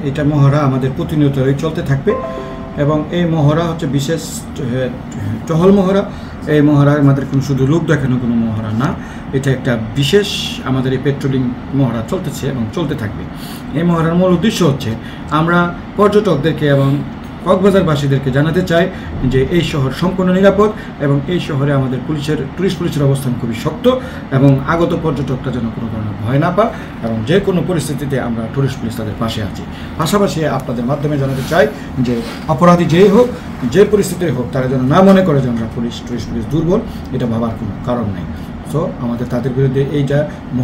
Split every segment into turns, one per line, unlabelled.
এটা মহড়া আমাদের প্রতিনিয়তই চলতে থাকবে এবং এই মহড়া হচ্ছে বিশেষ টহল মহড়া। এই মহড়া আমাদের কোনো শুধু লোক দেখানো কোনো মহড়া না, এটা একটা বিশেষ আমাদের এই পেট্রোলিং মহড়া চলতেছে এবং চলতে থাকবে। এই মহড়ার মূল উদ্দেশ্য হচ্ছে আমরা পর্যটকদেরকে এবং কক্সবাজারবাসীদেরকে জানাতে চাই যে এই শহর সম্পূর্ণ নিরাপদ এবং এই শহরে আমাদের টুরিস্ট পুলিশের অবস্থান খুবই শক্ত এবং আগত পর্যটকরা যেন কোনো ধরনের ভয় না পায় এবং যে কোনো পরিস্থিতিতে আমরা টুরিস্ট পুলিশ তাদের পাশে আছি। পাশাপাশি আপনাদের মাধ্যমে জানাতে চাই যে অপরাধী যেই হোক, যে পরিস্থিতি হোক, তারা যেন না মনে করে যে আমরা টুরিস্ট পুলিশ দুর্বল, এটা ভাবার কোনো কারণ নেই। সো আমাদের তাদের বিরুদ্ধে এইটা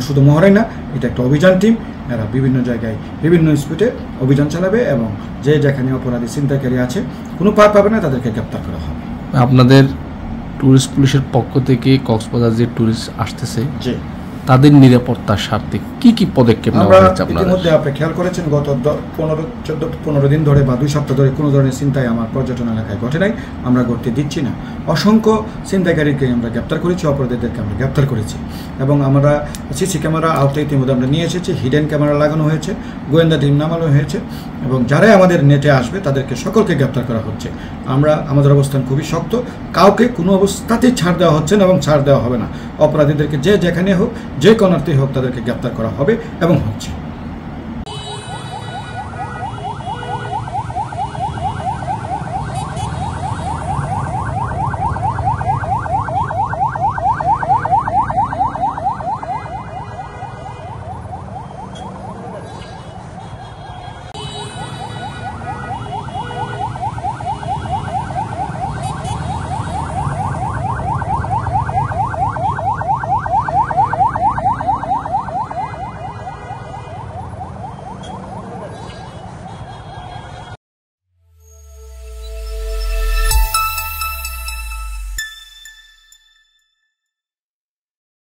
শুধু মহড়াই না, এটা একটা অভিযান টিম। এরা বিভিন্ন জায়গায় বিভিন্ন স্পিডে অভিযান চালাবে এবং যে যেখানে অপরাধী ছিনতাইকারী আছে কোনো পার পাবে না, তাদেরকে গ্রেপ্তার করা হবে।
আপনাদের টুরিস্ট পুলিশের পক্ষ থেকে কক্সবাজার যে টুরিস্ট আসতেছে
জি,
তাদের নিরাপত্তার স্বার্থে কি কি পদক্ষেপ নেওয়া হয়েছে?
ইতিমধ্যে আপনি খেয়াল করেছেন গত 15 দিন ধরে বা 2 সপ্তাহ ধরে কোনো ধরনের ছিনতাই আমার পর্যটন এলাকায় ঘটে নাই, আমরা ঘটতে দিচ্ছি না। অসংখ্য ছিনতাইকারীকে আমরা গ্রেপ্তার করেছি, অপরাধীদেরকে আমরা গ্রেপ্তার করেছি এবং আমরা সিসি ক্যামেরা আওতায় ইতিমধ্যে আমরা নিয়ে এসেছি, হিডেন ক্যামেরা লাগানো হয়েছে, গোয়েন্দা টিম নামানো হয়েছে এবং যারাই আমাদের নেটে আসবে তাদেরকে সকলকে গ্রেপ্তার করা হচ্ছে। আমাদের অবস্থান খুবই শক্ত, কাউকে কোনো অবস্থাতেই ছাড় দেওয়া হচ্ছে না এবং ছাড় দেওয়া হবে না। অপরাধীদেরকে যে যেখানে হোক, যে কোনার্থে হোক, তাদেরকে গ্রেপ্তার করা হবে এবং হচ্ছে।